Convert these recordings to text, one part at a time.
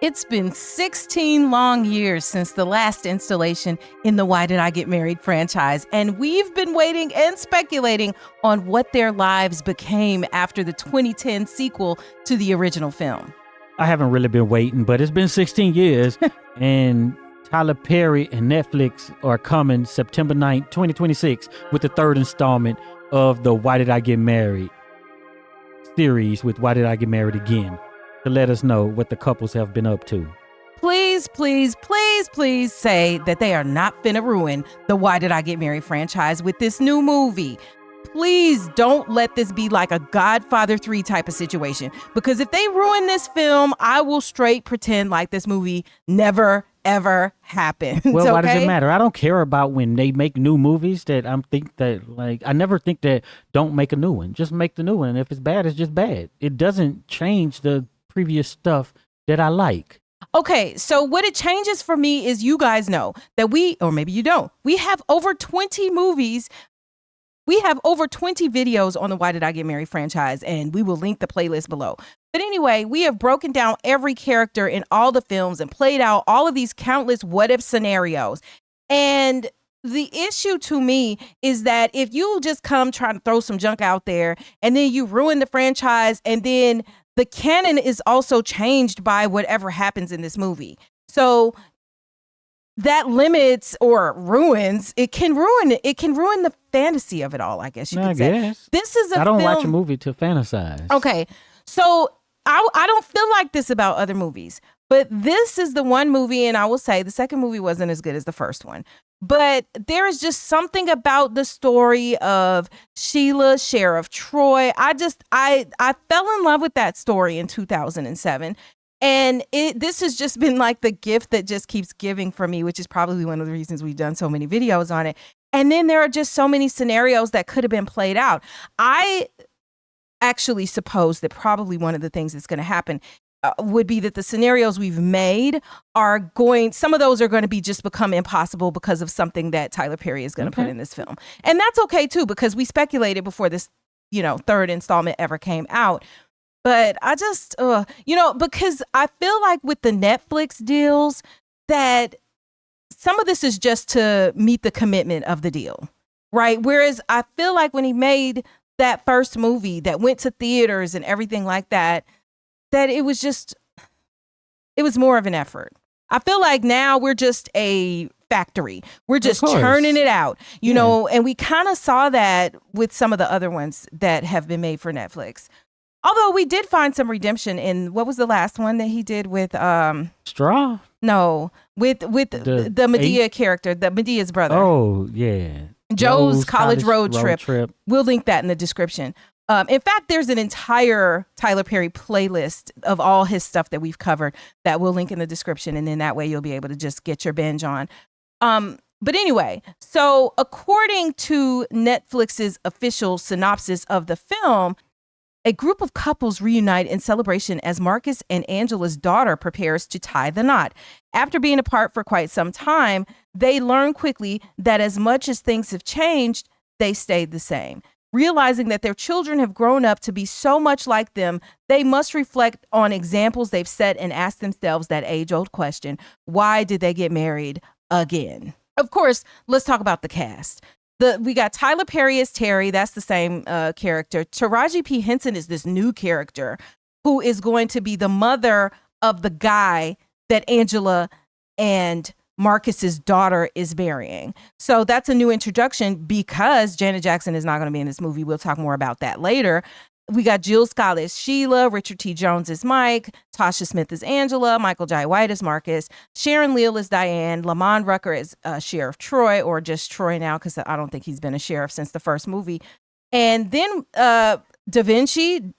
It's been 16 long years since the last installation in the Why Did I Get Married franchise, and we've been waiting and speculating on what their lives became after the 2010 sequel to the original film. I haven't really been waiting, but it's been 16 years, and Tyler Perry and Netflix are coming September 9th, 2026, with the third installment of the Why Did I Get Married series with Why Did I Get Married Again, to let us know what the couples have been up to. Please, please, please, please say that they are not finna ruin the Why Did I Get Married franchise with this new movie. Please don't let this be like a Godfather 3 type of situation, because if they ruin this film, I will straight pretend like this movie never, ever happened. Well, okay? why does it matter? I don't care about when they make new movies I never think that don't make a new one. Just make the new one. And if it's bad, it's just bad. It doesn't change the previous stuff that I like. Okay, so what it changes for me is, you guys know that or maybe you don't, we have over 20 movies. We have over 20 videos on the Why Did I Get Married franchise, and we will link the playlist below. But anyway, we have broken down every character in all the films and played out all of these countless what-if scenarios. And the issue to me is that if you just come trying to throw some junk out there and then you ruin the franchise, and then the canon is also changed by whatever happens in this movie. So that limits or ruins, it can ruin the fantasy of it all, I guess you could say. Guess. This is I don't watch a movie to fantasize. Okay, so I don't feel like this about other movies, but this is the one movie, and I will say the second movie wasn't as good as the first one. But there is just something about the story of Sheila, Sheriff Troy. I fell in love with that story in 2007. And this has just been like the gift that just keeps giving for me, which is probably one of the reasons we've done so many videos on it. And then there are just so many scenarios that could have been played out. I actually suppose that probably one of the things that's going to happen would be that the scenarios we've made some of those are going to just become impossible because of something that Tyler Perry is going to put in this film. And that's okay too, because we speculated before this, third installment ever came out. But I just, because I feel like with the Netflix deals that some of this is just to meet the commitment of the deal, right? Whereas I feel like when he made that first movie that went to theaters and everything like that it was more of an effort. I feel like now we're just a factory. We're just churning it out, you know, and we kind of saw that with some of the other ones that have been made for Netflix. Although we did find some redemption in, what was the last one that he did with Straw? No, with the Medea character, the Medea's brother. Oh, yeah. Joe's college road trip. We'll link that in the description. In fact, there's an entire Tyler Perry playlist of all his stuff that we've covered that we'll link in the description, and then that way you'll be able to just get your binge on. But anyway, so according to Netflix's official synopsis of the film, a group of couples reunite in celebration as Marcus and Angela's daughter prepares to tie the knot. After being apart for quite some time, they learn quickly that as much as things have changed, they stayed the same. Realizing that their children have grown up to be so much like them, they must reflect on examples they've set and ask themselves that age-old question: why did they get married again? Of course, let's talk about the cast. We got Tyler Perry as Terry. That's the same character. Taraji P. Henson is this new character who is going to be the mother of the guy that Angela and Marcus's daughter is marrying. So that's a new introduction because Janet Jackson is not going to be in this movie. We'll talk more about that later. We got Jill Scott as Sheila, Richard T. Jones as Mike, Tasha Smith as Angela, Michael Jai White as Marcus, Sharon Leal as Diane, Lamond Rucker as Sheriff Troy, or just Troy now because I don't think he's been a sheriff since the first movie. And then Da Vinci,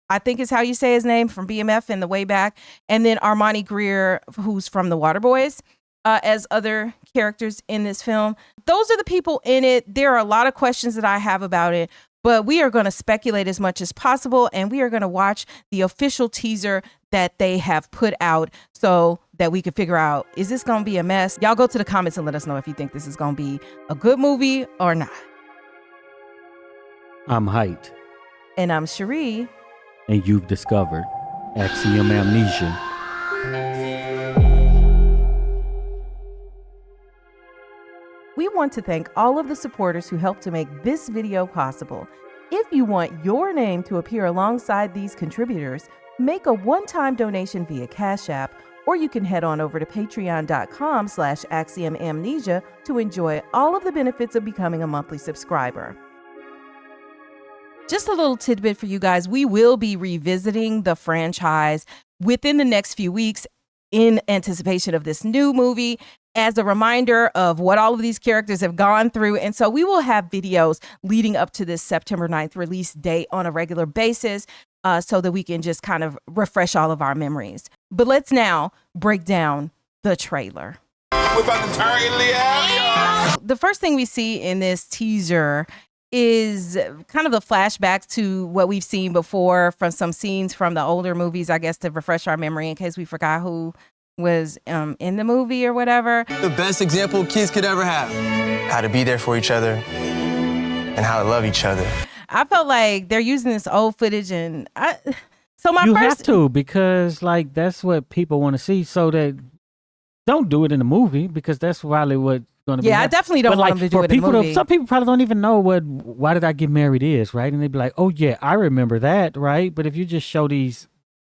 I think is how you say his name, from BMF in the way back. And then Armani Greer, who's from The Waterboys, as other characters in this film. Those are the people in it. There are a lot of questions that I have about it, but we are going to speculate as much as possible, and we are going to watch the official teaser that they have put out so that we can figure out, is this going to be a mess? Y'all go to the comments and let us know if you think this is going to be a good movie or not. I'm Heit. And I'm Cheri. And you've discovered Axiom Amnesia. We want to thank all of the supporters who helped to make this video possible. If you want your name to appear alongside these contributors, make a one-time donation via Cash App, or you can head on over to patreon.com/axiomamnesia to enjoy all of the benefits of becoming a monthly subscriber. Just a little tidbit for you guys. We will be revisiting the franchise within the next few weeks in anticipation of this new movie, as a reminder of what all of these characters have gone through. And so we will have videos leading up to this September 9th release date on a regular basis, so that we can just kind of refresh all of our memories. But let's now break down the trailer. We're about to turn Leo. The first thing we see in this teaser is kind of the flashbacks to what we've seen before from some scenes from the older movies, I guess, to refresh our memory in case we forgot who was in the movie or whatever. The best example kids could ever have. How to be there for each other and how to love each other. I felt like they're using this old footage, and you have to, because like that's what people want to see. So that don't do it in the movie, because that's probably what's going to be. Yeah, I definitely don't want them to do it in the movie. Some people probably don't even know what Why Did I Get Married is, right? And they'd be like, oh yeah, I remember that, right? But if you just show these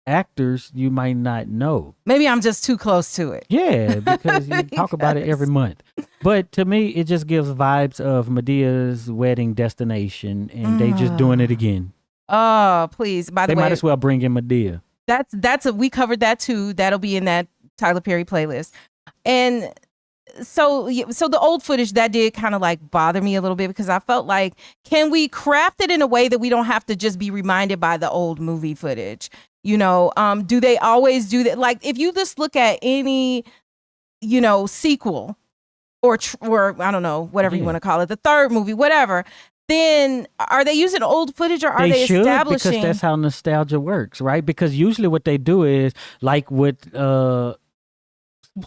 actors, you might not know. Maybe I'm just too close to it. Yeah, because you talk about it every month. But to me, it just gives vibes of Medea's wedding destination, and they just doing it again. Oh, please. By the way, they might as well bring in Medea. We covered that too. That'll be in that Tyler Perry playlist. And so the old footage, that did kind of like bother me a little bit, because I felt like, can we craft it in a way that we don't have to just be reminded by the old movie footage? You know, do they always do that? Like, if you just look at any, sequel or I don't know, whatever you want to call it, the third movie, whatever, then are they using old footage, or are they establishing? Because that's how nostalgia works, right? Because usually what they do is, like with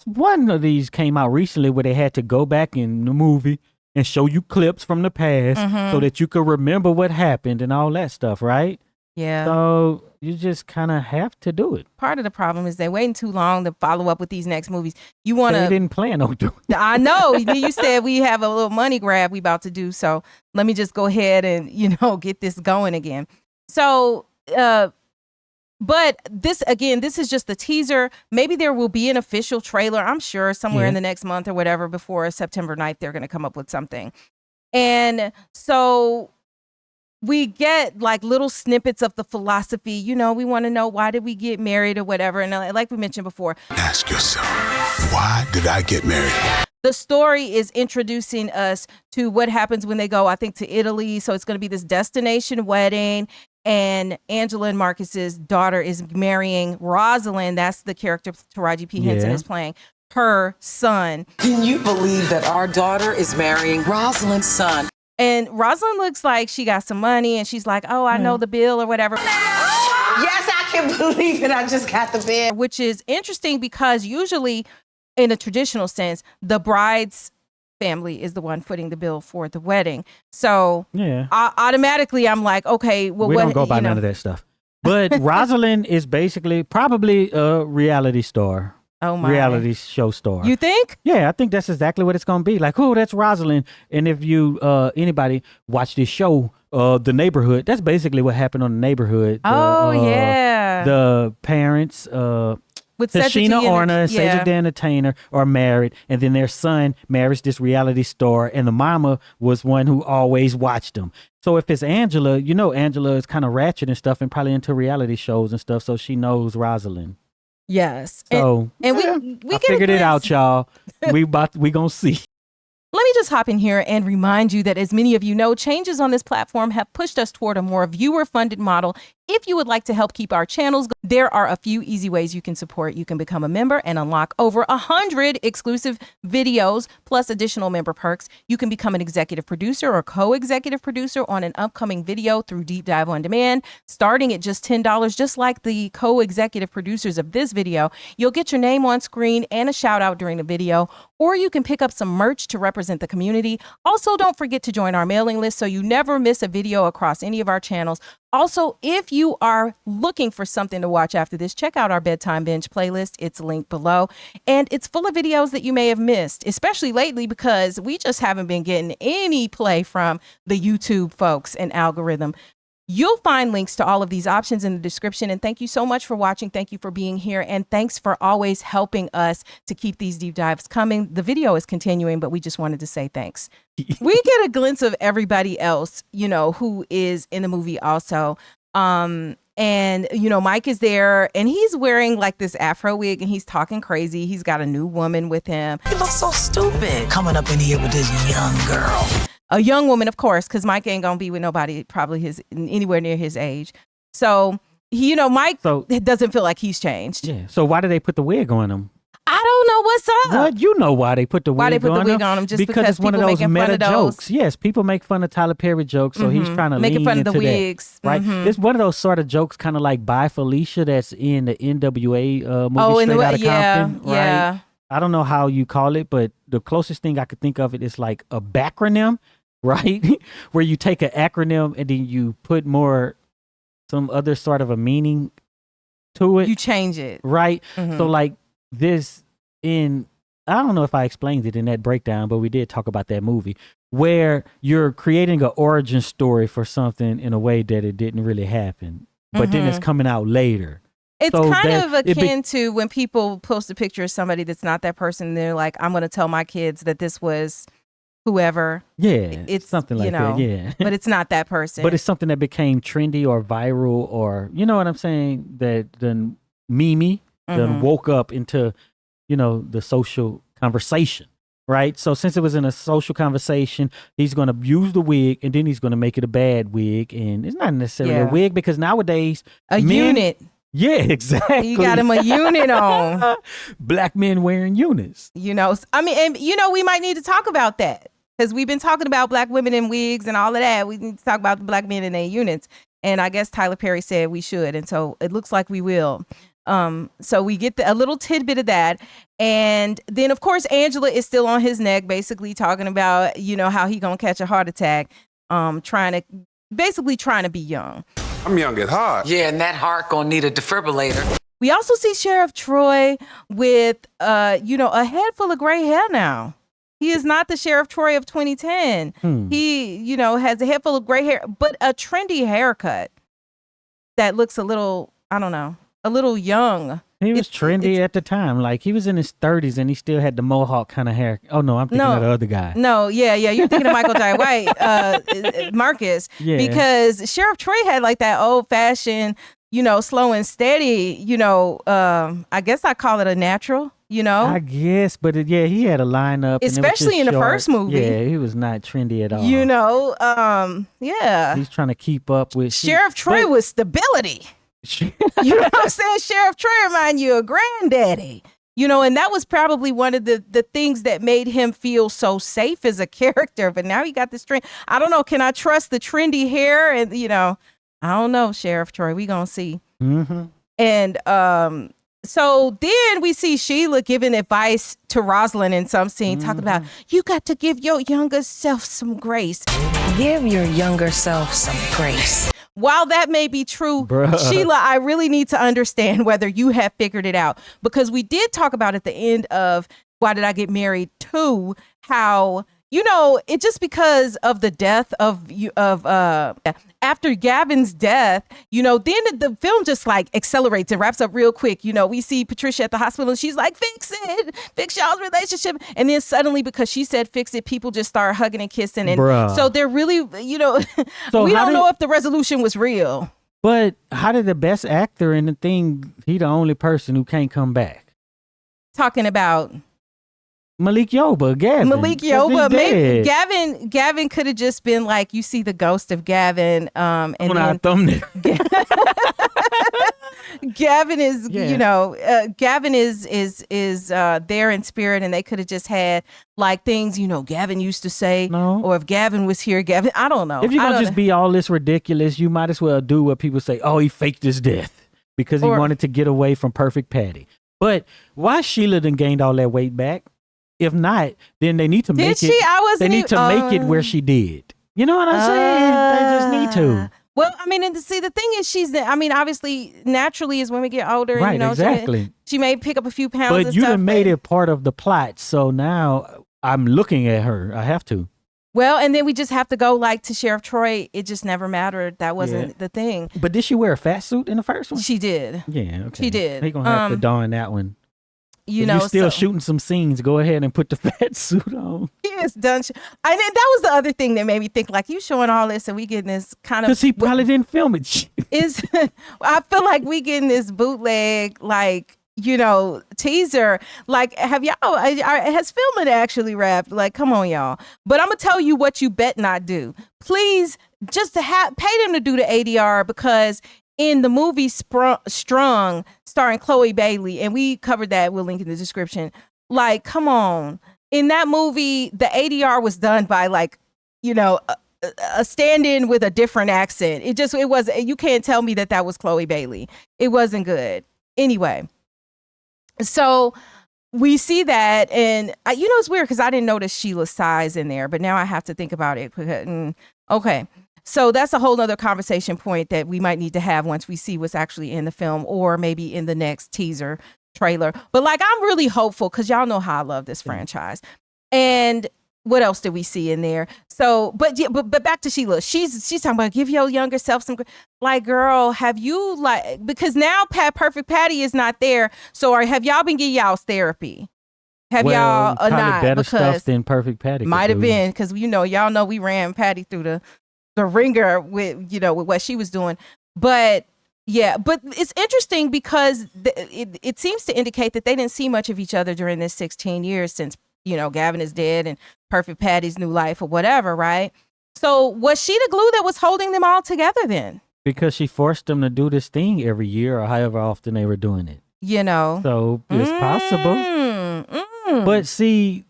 one of these came out recently where they had to go back in the movie and show you clips from the past so that you could remember what happened and all that stuff, right? Yeah. So you just kind of have to do it. Part of the problem is they're waiting too long to follow up with these next movies. You want to? They didn't plan on doing it. I know. You said we have a little money grab we about to do, so let me just go ahead and get this going again. So, but this is just the teaser. Maybe there will be an official trailer, I'm sure, somewhere in the next month or whatever before September 9th. They're going to come up with something, and so we get like little snippets of the philosophy. We want to know, why did we get married or whatever. And like we mentioned before, ask yourself, why did I get married? The story is introducing us to what happens when they go, I think, to Italy. So it's going to be this destination wedding. And Angela and Marcus's daughter is marrying Rosalind. That's the character Taraji P. Henson is playing. Her son. Can you believe that our daughter is marrying Rosalind's son? And Rosalind looks like she got some money, and she's like, oh, I know the bill or whatever. Yes, I can believe it. I just got the bill. Which is interesting, because usually in a traditional sense, the bride's family is the one footing the bill for the wedding. So automatically I'm like, okay, well, we don't go by none of that stuff. But Rosalind is basically probably a reality star. Oh my. Reality show star. You think? Yeah, I think that's exactly what it's going to be. Like, oh, that's Rosalind. And if you, anybody watch this show, The Neighborhood, that's basically what happened on The Neighborhood. The parents, with Sheena Orna and Cedric the Entertainer are married, and then their son marries this reality star, and the mama was one who always watched them. So if it's Angela, Angela is kind of ratchet and stuff, and probably into reality shows and stuff, so she knows Rosalind. Yes. So and we I figured it out, y'all. we gonna see. Let me just hop in here and remind you that, as many of you know, changes on this platform have pushed us toward a more viewer-funded model. If you would like to help keep our channels going, there are a few easy ways you can support. You can become a member and unlock over 100 exclusive videos, plus additional member perks. You can become an executive producer or co-executive producer on an upcoming video through Deep Dive On Demand, starting at just $10, just like the co-executive producers of this video. You'll get your name on screen and a shout out during the video, or you can pick up some merch to represent represent the community. Also, don't forget to join our mailing list so you never miss a video across any of our channels. Also, if you are looking for something to watch after this, check out our Bedtime Binge playlist. It's linked below. And it's full of videos that you may have missed, especially lately because we just haven't been getting any play from the YouTube folks and algorithm. You'll find links to all of these options in the description. And thank you so much for watching. Thank you for being here. And thanks for always helping us to keep these deep dives coming. The video is continuing, but we just wanted to say thanks. We get a glimpse of everybody else, you know, who is in the movie also. And, you know, Mike is there and he's wearing like this Afro wig and he's talking crazy. He's got a new woman with him. He looks so stupid coming up in here with this young girl. A young woman, of course, because Mike ain't gonna be with nobody probably anywhere near his age. So, you know, Mike doesn't feel like he's changed. Yeah. So why did they put the wig on him? I don't know what's up. What? You know why they put the wig on him? Why they put the wig on him? Just because it's one of those meta jokes. Yes, people make fun of Tyler Perry jokes, so he's trying to making lean fun of into the wigs, that, right? It's one of those sort of jokes, kind of like "Bye Felicia" that's in the NWA movie Straight Outta Compton, right? Yeah. I don't know how you call it, but the closest thing I could think of it is like a backronym, right? Where you take an acronym and then you put some other sort of a meaning to it. You change it. Right? So like this I don't know if I explained it in that breakdown, but we did talk about that movie where you're creating an origin story for something in a way that it didn't really happen, but then it's coming out later. It's so kind of akin to when people post a picture of somebody that's not that person. They're like, I'm going to tell my kids that this was whoever. Yeah. It's something like that. Yeah. But it's not that person. But it's something that became trendy or viral or, you know what I'm saying? That then Mimi then woke up into, you know, the social conversation. Right. So since it was in a social conversation, he's going to use the wig and then he's going to make it a bad wig. And it's not necessarily a wig because nowadays unit. Yeah, exactly. You got him a unit on. Black men wearing units. You know, I mean, and you know, we might need to talk about that because we've been talking about black women in wigs and all of that. We need to talk about the black men in their units. And I guess Tyler Perry said we should. And so it looks like we will. So we get a little tidbit of that. And then, of course, Angela is still on his neck, basically talking about, you know, how he going to catch a heart attack, trying to be young. I'm young at heart. Yeah, and that heart gonna need a defibrillator. We also see Sheriff Troy with, you know, a head full of gray hair now. He is not the Sheriff Troy of 2010. He, you know, has a head full of gray hair, but a trendy haircut that looks a little, I don't know, a little young. He was trendy at the time. Like he was in his 30s and he still had the mohawk kind of hair. Oh no, I'm thinking of the other guy. No, yeah. You're thinking of Michael Jai White, Marcus. Yeah. Because Sheriff Troy had like that old fashioned, you know, slow and steady, you know, I guess I call it a natural, you know? I guess, but he had a lineup. Especially in the first movie. Yeah, he was not trendy at all. You know, yeah. He's trying to keep up with. Sheriff Troy was stability. You know what I'm saying? Sheriff Troy remind you of granddaddy. You know, and that was probably one of the things that made him feel so safe as a character. But now he got this trend. I don't know. Can I trust the trendy hair? And, you know, I don't know, Sheriff Troy. We gonna see. And so then we see Sheila giving advice to Rosalind in some scene, talking about, you got to give your younger self some grace. Give your younger self some grace. While that may be true, Sheila, I really need to understand whether you have figured it out, because we did talk about at the end of Why Did I Get Married 2, how, you know, it just because of the death after Gavin's death, you know, then the film just like accelerates and wraps up real quick. You know, we see Patricia at the hospital and she's like, fix y'all's relationship. And then suddenly, because she said fix it, people just start hugging and kissing. And so they're really, you know, so we don't know if the resolution was real. But how did the best actor in the thing, he the only person who can't come back? Talking about Malik Yoba, Gavin. Malik Yoba, maybe Gavin could have just been like, you see the ghost of Gavin, and on our thumbnail. Gavin is, you know, Gavin is there in spirit, and they could have just had like things, you know, Gavin used to say, or if Gavin was here, Gavin, I don't know. If you're gonna just be all this ridiculous, you might as well do what people say. Oh, he faked his death because he wanted to get away from Perfect Patty. But why Sheila done gained all that weight back? If not, then they need to make it. Did she? I wasn't. They need to make it where she did. You know what I'm saying? They just need to. Well, I mean, and see, the thing is, obviously, naturally, as women get older, Right, you know, exactly. she may pick up a few pounds. But you done made it part of the plot, so now I'm looking at her. I have to. Well, and then we just have to go like to Sheriff Troy. It just never mattered. That wasn't the thing. But did she wear a fat suit in the first one? She did. Yeah, okay. She did. They gonna have to don that one. You if know, you're still shooting some scenes, go ahead and put the fat suit on. Yes, done. And then that was the other thing that made me think, like, you showing all this and we getting this kind of. Because he probably didn't film it. I feel like we getting this bootleg, like, you know, teaser. Like, have y'all, has filming actually wrapped? Like, come on, y'all. But I'm going to tell you what you bet not do. Please, just to pay them to do the ADR, because in the movie Strung, starring Chloe Bailey, and we covered that, we'll link in the description. Like, come on. In that movie, the ADR was done by, like, you know, a stand-in with a different accent. It was, you can't tell me that was Chloe Bailey. It wasn't good. Anyway, so we see that, and you know, it's weird because I didn't notice Sheila's size in there, but now I have to think about it. Okay. So that's a whole nother conversation point that we might need to have once we see what's actually in the film, or maybe in the next teaser trailer. But like, I'm really hopeful because y'all know how I love this franchise. And what else did we see in there? So, but back to Sheila. She's talking about give your younger self some, like, girl, have you, like, because now Perfect Patty is not there. So have y'all been getting y'all's therapy? Have y'all or not? Better stuff than Perfect Patty. Might have been, because y'all know we ran Patty through the ringer with what she was doing. But yeah, but it's interesting because it seems to indicate that they didn't see much of each other during this 16 years since, you know, Gavin is dead and Perfect Patty's new life or whatever, right? So was she the glue that was holding them all together then? Because she forced them to do this thing every year or however often they were doing it. You know. So it's possible. But see,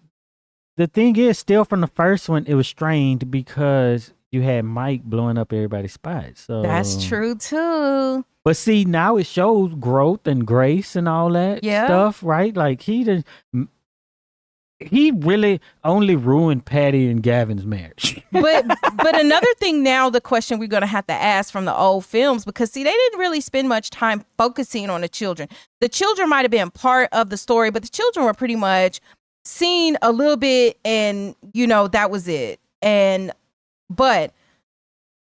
the thing is, still from the first one, it was strained because you had Mike blowing up everybody's spot. So that's true too. But see, now it shows growth and grace and all that stuff, right? Like he really only ruined Patty and Gavin's marriage. but another thing now, the question we're going to have to ask from the old films, because see, they didn't really spend much time focusing on the children. The children might have been part of the story, but the children were pretty much seen a little bit, and you know, that was it. But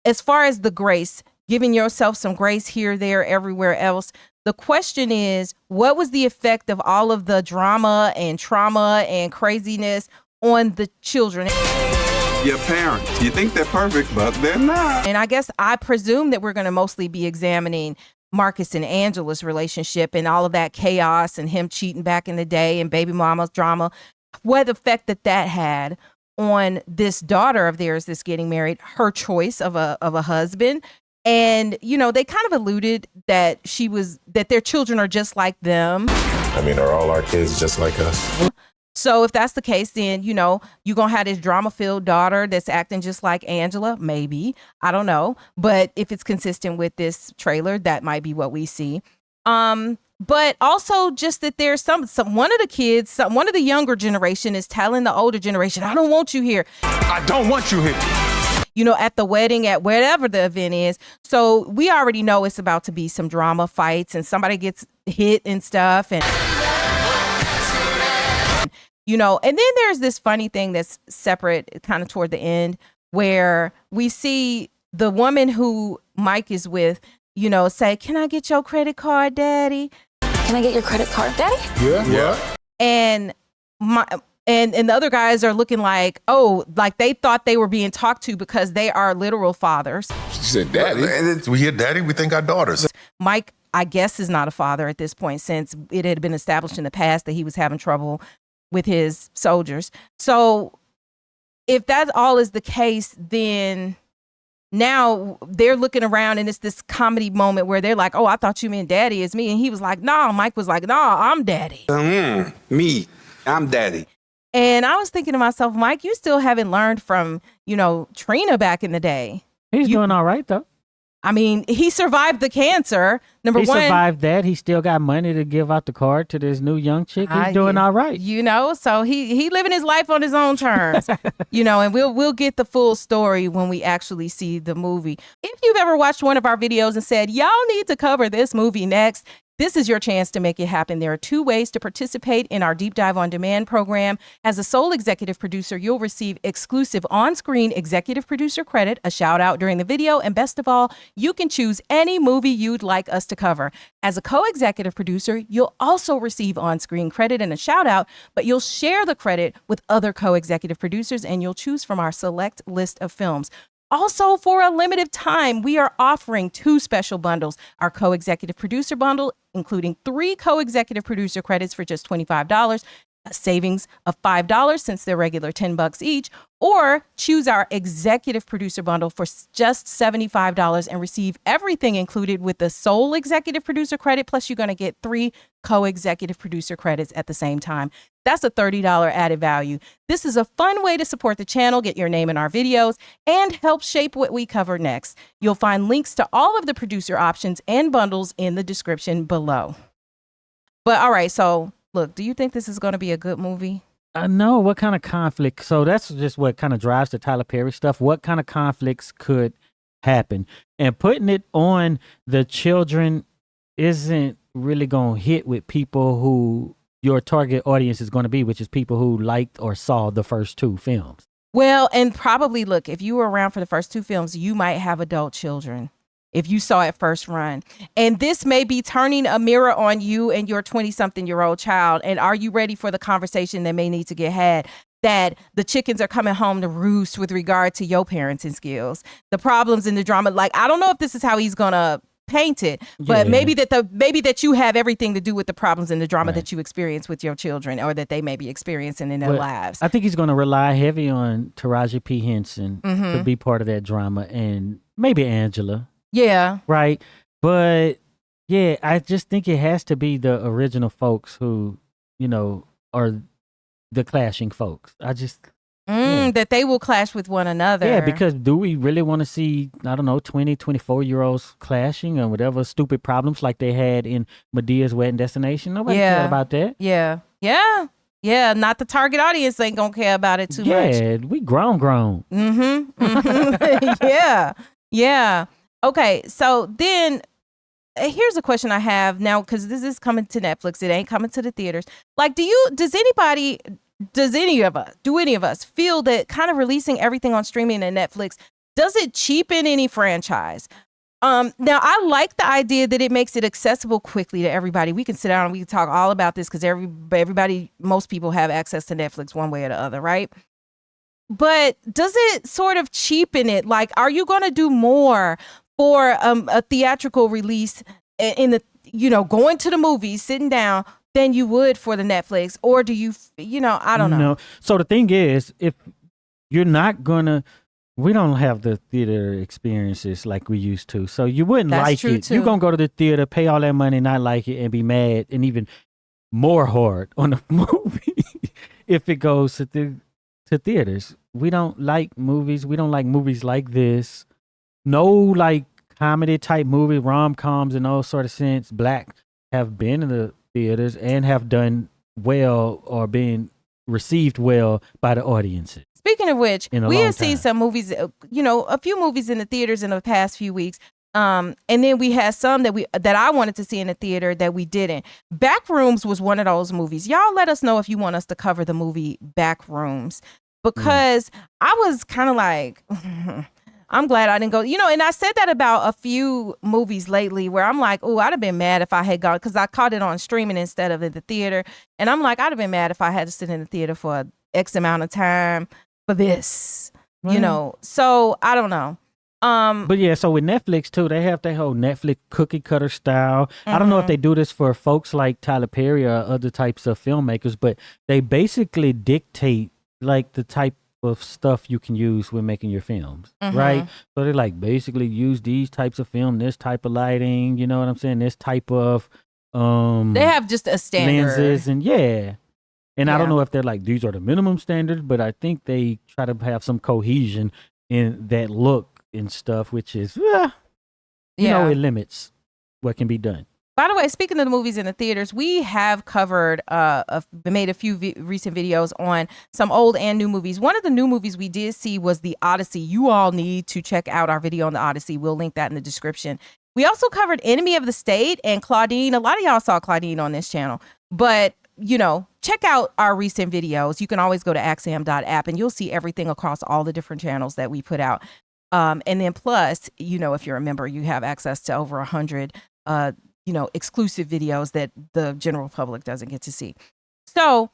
as far as the grace, giving yourself some grace here, there, everywhere else, the question is, what was the effect of all of the drama and trauma and craziness on the children? Your parents, you think they're perfect, but they're not. And I guess I presume that we're going to mostly be examining Marcus and Angela's relationship and all of that chaos and him cheating back in the day and baby mama's drama, what effect that had on this daughter of theirs that's getting married, her choice of a husband. And, you know, they kind of alluded that their children are just like them. I mean, are all our kids just like us? So if that's the case, then, you know, you're going to have this drama-filled daughter that's acting just like Angela, maybe. I don't know. But if it's consistent with this trailer, that might be what we see. But also just that there's one of the kids, one of the younger generation is telling the older generation, I don't want you here. I don't want you here. You know, at the wedding, at whatever the event is. So we already know it's about to be some drama fights and somebody gets hit and stuff. And, you know, and then there's this funny thing that's separate kind of toward the end where we see the woman who Mike is with, you know, say, can I get your credit card, Daddy? Can I get your credit card, Daddy? Yeah. And the other guys are looking like, oh, like they thought they were being talked to because they are literal fathers. She said, Daddy. We hear Daddy, we think our daughters. Mike, I guess, is not a father at this point since it had been established in the past that he was having trouble with his soldiers. So if that all is the case, then now they're looking around and it's this comedy moment where they're like, oh, I thought you meant Daddy is me. And he was like, nah. Mike was like, nah, I'm Daddy. Me, I'm Daddy. And I was thinking to myself, Mike, you still haven't learned from, you know, Trina back in the day. He's doing all right, though. I mean, he survived the cancer. Number he one, survived that. He still got money to give out the card to this new young chick. He's doing all right. You know, so he living his life on his own terms. You know, and we'll get the full story when we actually see the movie. If you've ever watched one of our videos and said, y'all need to cover this movie next, this is your chance to make it happen. There are 2 ways to participate in our Deep Dive on Demand program. As a sole executive producer, you'll receive exclusive on-screen executive producer credit, a shout out during the video, and best of all, you can choose any movie you'd like us to cover. As a co-executive producer, you'll also receive on-screen credit and a shout out, but you'll share the credit with other co-executive producers and you'll choose from our select list of films. Also, for a limited time, we are offering 2 special bundles. Our co-executive producer bundle, including 3 co-executive producer credits for just $25, a savings of $5 since they're regular $10 each, or choose our executive producer bundle for just $75 and receive everything included with the sole executive producer credit, plus you're going to get 3 co-executive producer credits at the same time. That's a $30 added value. This is a fun way to support the channel, get your name in our videos, and help shape what we cover next. You'll find links to all of the producer options and bundles in the description below. But all right, so look, do you think this is going to be a good movie? No, what kind of conflict? So that's just what kind of drives the Tyler Perry stuff. What kind of conflicts could happen? And putting it on the children isn't really going to hit with people who your target audience is going to be, which is people who liked or saw the first 2 films. Well, and probably, look, if you were around for the first 2 films, you might have adult children if you saw it first run. And this may be turning a mirror on you and your 20-something-year-old child. And are you ready for the conversation that may need to get had? That the chickens are coming home to roost with regard to your parenting skills, the problems in the drama. Like, I don't know if this is how he's going to paint it, but maybe that you have everything to do with the problems and the drama that you experience with your children, or that they may be experiencing in their lives. I think he's going to rely heavy on Taraji P. Henson to be part of that drama, and maybe Angela. Yeah. Right. But yeah, I just think it has to be the original folks who, you know, are the clashing folks. I just that they will clash with one another. Yeah, because do we really want to see, I don't know, 20, 24-year-olds clashing or whatever stupid problems like they had in Medea's Wedding Destination? Nobody cared about that. Yeah. Not the target audience ain't gonna care about it too much. Yeah, we grown. Yeah. Okay, so then here's a question I have now, because this is coming to Netflix. It ain't coming to the theaters. Like, do any of us feel that kind of releasing everything on streaming and Netflix, does it cheapen any franchise? Now, I like the idea that it makes it accessible quickly to everybody. We can sit down and we can talk all about this because most people have access to Netflix one way or the other, right? But does it sort of cheapen it? Like, are you going to do more for a theatrical release in the, going to the movies, sitting down, than you would for the Netflix? Or do you, I don't know. No. So the thing is, if you're not we don't have the theater experiences like we used to. So you wouldn't like it. You're going to go to the theater, pay all that money, not like it, and be mad and even more hard on the movie if it goes to theaters. We don't like movies. We don't like movies like this. No, like comedy type movie, rom-coms in all sort of sense. Black have been in the theaters and have done well or been received well by the audiences. Speaking of which, we have seen some movies, a few movies in the theaters in the past few weeks. And then we had some that I wanted to see in the theater that we didn't. Backrooms was one of those movies. Y'all let us know if you want us to cover the movie Backrooms, because I was kind of like, I'm glad I didn't go, and I said that about a few movies lately where I'm like, oh, I'd have been mad if I had gone, because I caught it on streaming instead of in the theater. And I'm like, I'd have been mad if I had to sit in the theater for X amount of time for this, so I don't know. But yeah, so with Netflix too, they have their whole Netflix cookie cutter style. I don't know if they do this for folks like Tyler Perry or other types of filmmakers, but they basically dictate like the type of stuff you can use when making your films, right? So they like basically use these types of film, this type of lighting, you know what I'm saying? This type of they have just a standard lenses and I don't know if they're like these are the minimum standards, but I think they try to have some cohesion in that look and stuff, which is it limits what can be done. By the way, speaking of the movies in the theaters, we have covered, made a few recent videos on some old and new movies. One of the new movies we did see was The Odyssey. You all need to check out our video on The Odyssey. We'll link that in the description. We also covered Enemy of the State and Claudine. A lot of y'all saw Claudine on this channel, but check out our recent videos. You can always go to axiom.app and you'll see everything across all the different channels that we put out. And then plus, if you're a member, you have access to over 100 exclusive videos that the general public doesn't get to see. So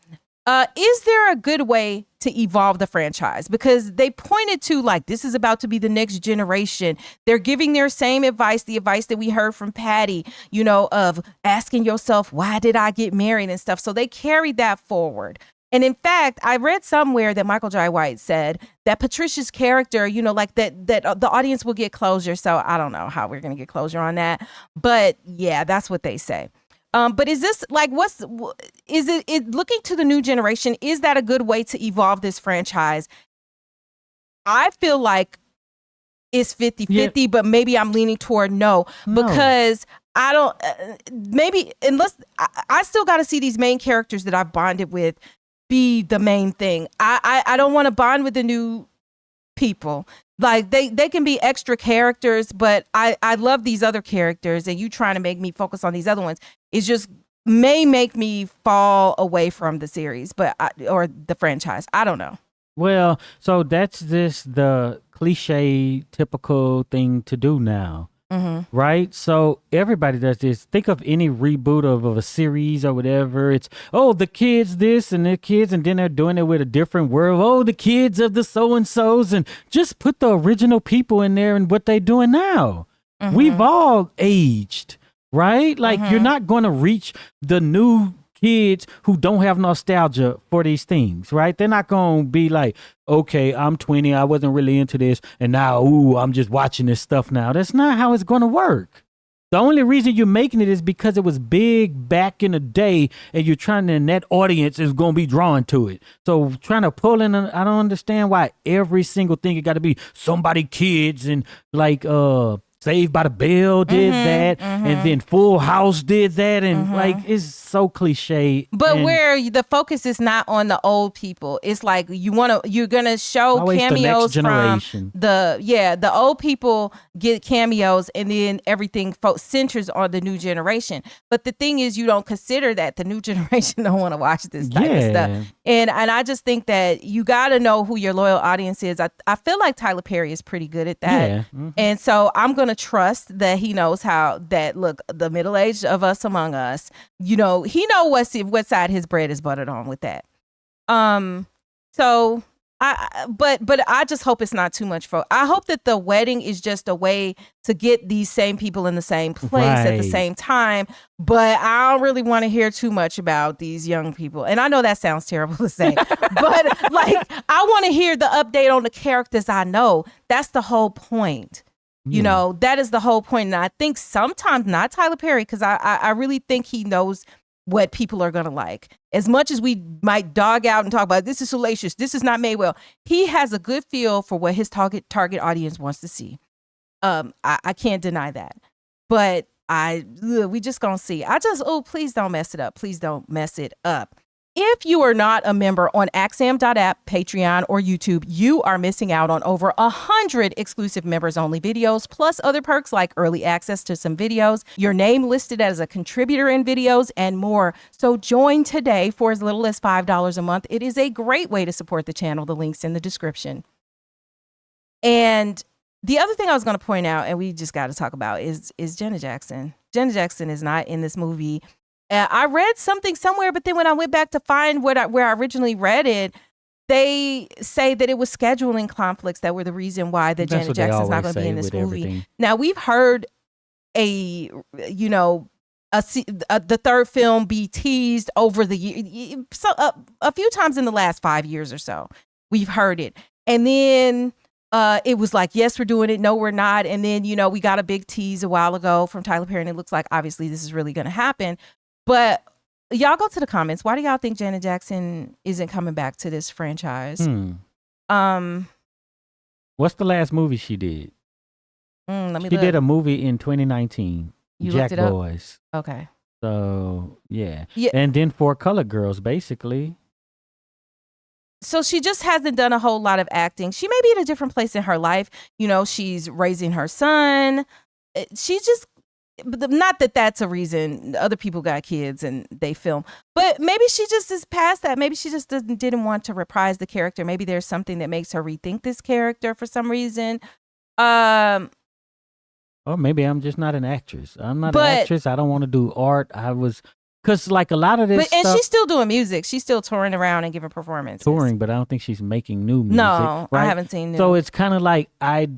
is there a good way to evolve the franchise? Because they pointed to this is about to be the next generation. They're giving their same advice, the advice that we heard from Patty, of asking yourself, why did I get married and stuff? So they carried that forward. And in fact, I read somewhere that Michael Jai White said that Patricia's character, that the audience will get closure. So I don't know how we're going to get closure on that. But yeah, that's what they say. But is this is it looking to the new generation? Is that a good way to evolve this franchise? I feel like it's 50-50, but maybe I'm leaning toward no. Because I don't, maybe unless I still got to see these main characters that I've bonded with be the main thing. I don't want to bond with the new people. They can be extra characters, but I love these other characters, and you trying to make me focus on these other ones is just may make me fall away from the series, or the franchise. I don't know. Well, so that's the cliche typical thing to do now. Mm-hmm. Right? So everybody does this. Think of any reboot of a series or whatever. It's, the kids this and the kids, and then they're doing it with a different world. The kids of the so-and-sos, and just put the original people in there and what they're doing now. Mm-hmm. We've all aged, right? You're not going to reach the new kids who don't have nostalgia for these things, right? They're not going to be like, okay, I'm 20, I wasn't really into this, and now, I'm just watching this stuff now. That's not how it's going to work. The only reason you're making it is because it was big back in the day, and you're trying to, and that audience is going to be drawn to it. So trying to pull in, I don't understand why every single thing it got to be somebody kids and Saved by the Bell did that, and then Full House did that, and it's so cliche. But where the focus is not on the old people, it's you're gonna show cameos from the old people get cameos, and then everything centers on the new generation. But the thing is, you don't consider that the new generation don't want to watch this type of stuff, and I just think that you got to know who your loyal audience is. I feel like Tyler Perry is pretty good at that, and so I'm gonna trust that he knows how that. Look, the middle-aged of us among us, he know what side his bread is buttered on with that. So but I just hope it's not too much I hope that the wedding is just a way to get these same people in the same place at the same time. But I don't really want to hear too much about these young people. And I know that sounds terrible to say, but I want to hear the update on the characters I know. That's the whole point. That is the whole point. And I think sometimes, not Tyler Perry, because I really think he knows what people are going to like. As much as we might dog out and talk about this is salacious, this is not made well, he has a good feel for what his target audience wants to see. I can't deny that. But we just going to see. Please don't mess it up. Please don't mess it up. If you are not a member on axiom.app, Patreon, or YouTube, you are missing out on over 100 exclusive members-only videos, plus other perks like early access to some videos, your name listed as a contributor in videos, and more. So join today for as little as $5 a month. It is a great way to support the channel. The link's in the description. And the other thing I was going to point out, and we just got to talk about, is Janet Jackson. Janet Jackson is not in this movie. I read something somewhere, but then when I went back to find where I originally read it, they say that it was scheduling conflicts that were the reason why Janet Jackson's not going to be in this movie. Everything. Now, we've heard the third film be teased over the year, a few times in the last 5 years or so. We've heard it. And then it was like, yes, we're doing it. No, we're not. And then, we got a big tease a while ago from Tyler Perry, and it looks like obviously this is really going to happen. But y'all go to the comments. Why do y'all think Janet Jackson isn't coming back to this franchise? What's the last movie she did? Let me She look. did a movie in 2019. You Jack looked it up? Boys. Okay. So yeah. Yeah. And then For Color Girls, basically. So she just hasn't done a whole lot of acting. She may be in a different place in her life. You know, she's raising her son. She's just, not that that's a reason. Other people got kids and they film. But maybe she just is past that. Maybe she just didn't want to reprise the character. Maybe there's something that makes her rethink this character for some reason. Or maybe I'm just not an actress. I'm not an actress. I don't want to do art. Because like a lot of this and stuff, she's still doing music. She's still touring around and giving performances. touring, but I don't think she's making new music. No, right? I haven't seen new. So it's kind of like I'm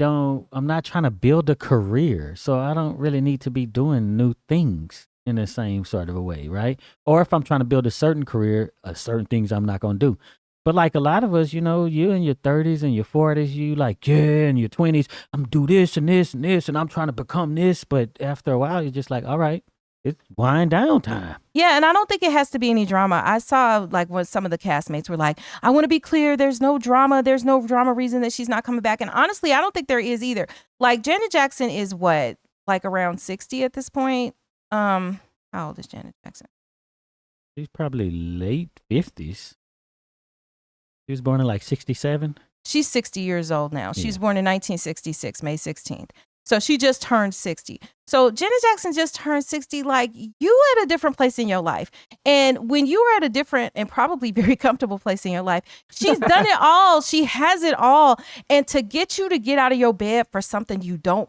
not trying to build a career. So I don't really need to be doing new things in the same sort of a way, right? Or if I'm trying to build a certain career, certain things I'm not going to do. But like a lot of us, you know, you in your 30s and your 40s, you like, in your 20s, I'm do this and this and this, and I'm trying to become this. But after a while, you're just like, all right. It's wind down time. Yeah, and I don't think it has to be any drama. I saw like when some of the castmates were like, I want to be clear, there's no drama. There's no drama reason that she's not coming back. And honestly, I don't think there is either. Like Janet Jackson is what? Like around 60 at this point? How old is Janet Jackson? She's probably late 50s. She was born in like 67. She's 60 years old now. She was born in 1966, May 16th. So she just turned 60. So Janet Jackson just turned 60. Like, you at a different place in your life. And when you are at a different and probably very comfortable place in your life, she's done it all. She has it all. And to get you to get out of your bed for something you don't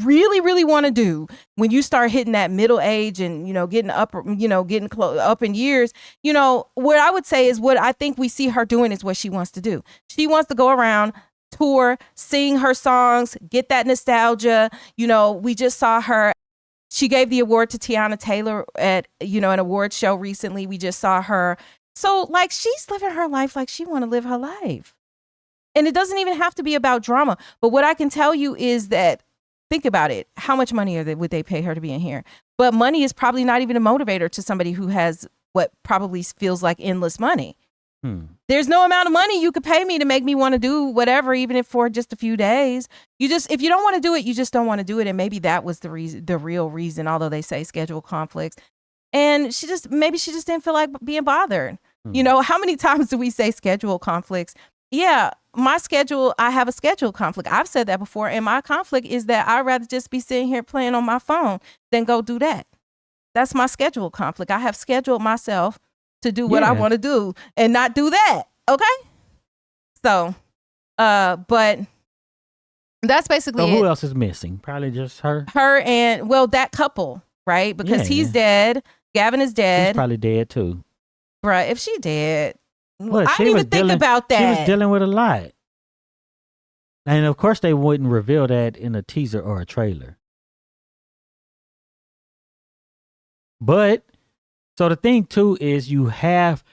really, really want to do when you start hitting that middle age and, you know, getting up, you know, getting up in years, you know, what I would say is what I think we see her doing is what she wants to do. She wants to go around, tour, sing her songs, get that nostalgia. You know, we just saw her. She gave the award to Tiana Taylor at, you know, an award show recently. We just saw her. So like she's living her life like she want to live her life. And it doesn't even have to be about drama. But what I can tell you is that, think about it. How much money would they pay her to be in here? But money is probably not even a motivator to somebody who has what probably feels like endless money. There's no amount of money you could pay me to make me want to do whatever, even if for just a few days. If you don't want to do it, you just don't want to do it. And maybe that was the real reason, although they say schedule conflicts. And maybe she just didn't feel like being bothered. You know, how many times do we say schedule conflicts? Yeah, I have a schedule conflict. I've said that before. And my conflict is that I'd rather just be sitting here playing on my phone than go do that. That's my schedule conflict. I have scheduled myself to do what I want to do and not do that. Okay. So, but that's basically who else is missing? Probably just her. Her and, well, that couple, right? Because he's dead. Gavin is dead. He's probably dead too. Bruh, if she dead, Look, I didn't even think about that. She was dealing with a lot. And of course they wouldn't reveal that in a teaser or a trailer. But so the thing too is you have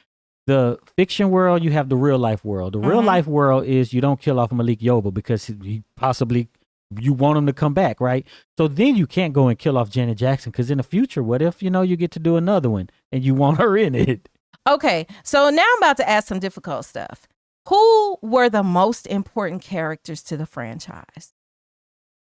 the fiction world, you have the real life world. The real life world is you don't kill off Malik Yoba because you want him to come back, right? So then you can't go and kill off Janet Jackson because in the future, what if, you know, you get to do another one and you want her in it? Okay, so now I'm about to ask some difficult stuff. Who were the most important characters to the franchise?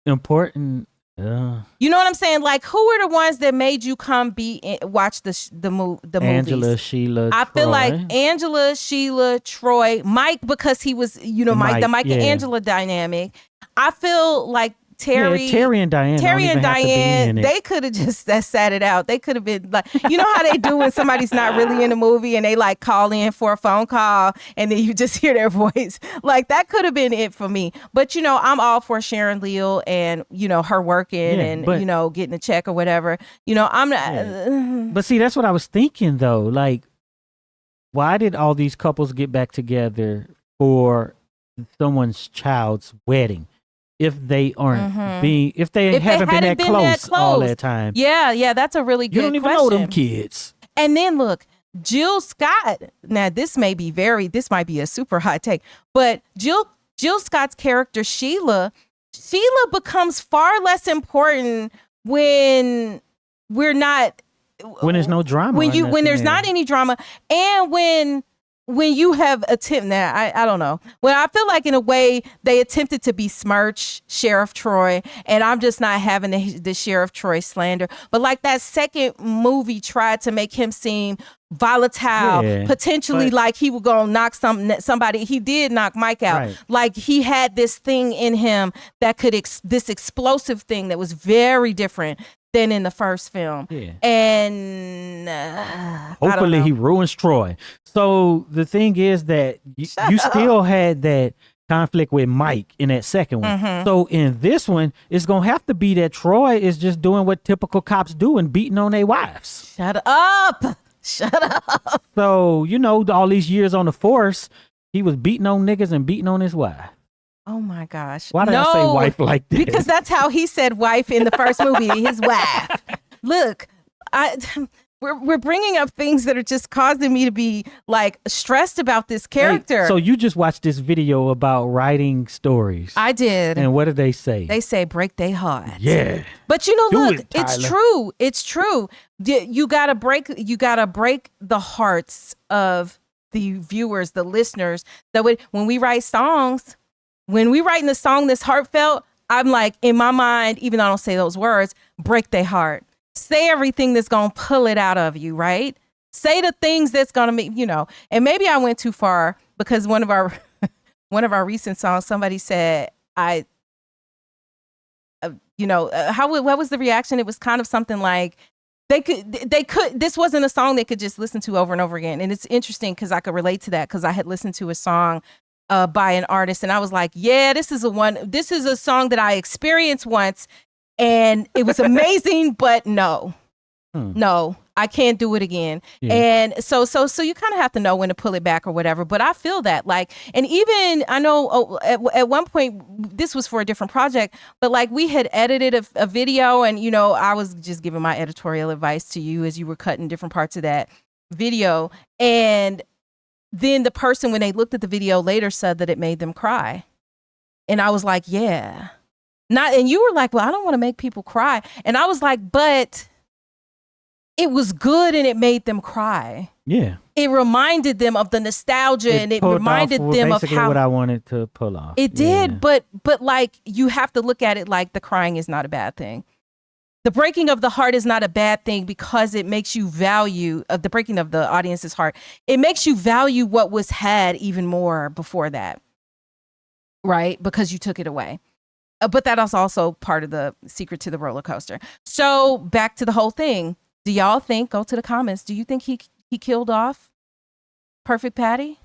Important? You know what I'm saying? Like, who were the ones that made you come watch the movies? Angela, Sheila, I Troy. feel like Angela, Sheila, Troy, Mike, because he was, you know, the Mike and Angela dynamic. I feel like Terry and Diane, they could have just sat it out. They could have been like, you know how they do when somebody's not really in a movie and they like call in for a phone call and then you just hear their voice. Like that could have been it for me. But you know, I'm all for Sharon Leal and you know her working you know getting a check or whatever. You know, I'm not. But see, that's what I was thinking though. Like, why did all these couples get back together for someone's child's wedding? If they aren't if they haven't been that close all that time. Yeah, that's a really good question. You don't even know them kids. And then look, Jill Scott, now this might be a super hot take, but Jill Scott's character, Sheila becomes far less important when there's no drama. When there's not any drama. And when when you have attempted that, I don't know. Well, I feel like in a way they attempted to besmirch Sheriff Troy, and I'm just not having the Sheriff Troy slander. But like that second movie tried to make him seem volatile, potentially like he would go knock somebody. He did knock Mike out. Right. Like he had this thing in him that could this explosive thing that was very different than in the first film. Yeah. And hopefully he ruins Troy. So the thing is that you still had that conflict with Mike in that second one. Mm-hmm. So in this one, it's going to have to be that Troy is just doing what typical cops do and beating on their wives. Shut up. So, you know, all these years on the force, he was beating on niggas and beating on his wife. Oh my gosh. Why did I say wife like that? Because that's how he said wife in the first movie, his wife. Look, we're bringing up things that are just causing me to be like stressed about this character. Hey, so you just watched this video about writing stories. I did. And what did they say? They say break their heart. Yeah. But you know, look, it's true. It's true. You gotta break the hearts of the viewers, the listeners. That when we write songs, when we writing the song that's heartfelt, I'm like, in my mind, even though I don't say those words, break their heart. Say everything that's going to pull it out of you, right? Say the things that's going to make, you know, and maybe I went too far because one of our recent songs, somebody said, what was the reaction? It was kind of something like this wasn't a song they could just listen to over and over again. And it's interesting because I could relate to that because I had listened to a song by an artist and I was like, yeah, this is a song that I experienced once. And it was amazing, but no, I can't do it again. Yeah. And so you kind of have to know when to pull it back or whatever. But I feel that like, and even I know at one point, this was for a different project, but like we had edited a video and, you know, I was just giving my editorial advice to you as you were cutting different parts of that video. And then the person, when they looked at the video later, said that it made them cry. And I was like, yeah. And you were like, well, I don't want to make people cry. And I was like, but it was good and it made them cry. Yeah. It reminded them of the nostalgia and it reminded them of how what I wanted to pull off. It did, but like you have to look at it like the crying is not a bad thing. The breaking of the heart is not a bad thing because it makes you value the breaking of the audience's heart. It makes you value what was had even more before that. Right? Because you took it away. But that is also part of the secret to the roller coaster. So back to the whole thing. Do y'all think, go to the comments, do you think he killed off Perfect Patty?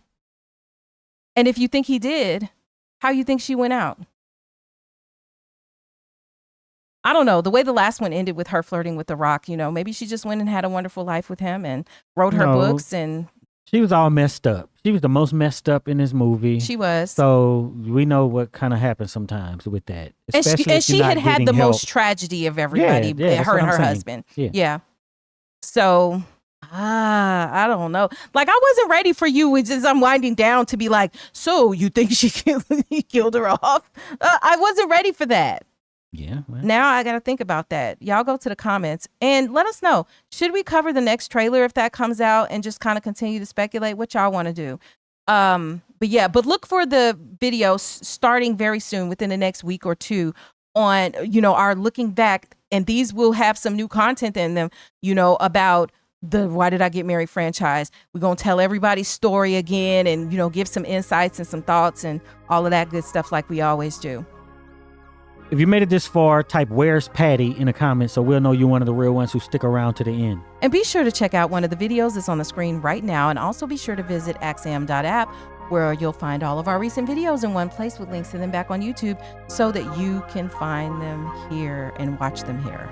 And if you think he did, how you think she went out? I don't know. The way the last one ended with her flirting with The Rock, you know, maybe she just went and had a wonderful life with him and wrote her books and... She was all messed up. She was the most messed up in this movie. She was. So we know what kind of happens sometimes with that. And she had the most tragedy of everybody, her and her husband. Yeah. So, I don't know. Like, I wasn't ready for you as I'm winding down to be like, so you think he killed her off? I wasn't ready for that. Yeah. Well. Now I got to think about that. Y'all go to the comments and let us know. Should we cover the next trailer if that comes out and just kind of continue to speculate what y'all want to do? But look for the video starting very soon within the next week or two on, you know, our looking back, and these will have some new content in them, you know, about the Why Did I Get Married franchise. We're going to tell everybody's story again and, you know, give some insights and some thoughts and all of that good stuff like we always do. If you made it this far, type "Where's Patty" in the comments so we'll know you're one of the real ones who stick around to the end. And be sure to check out one of the videos that's on the screen right now, and also be sure to visit axiom.app where you'll find all of our recent videos in one place with links to them back on YouTube so that you can find them here and watch them here.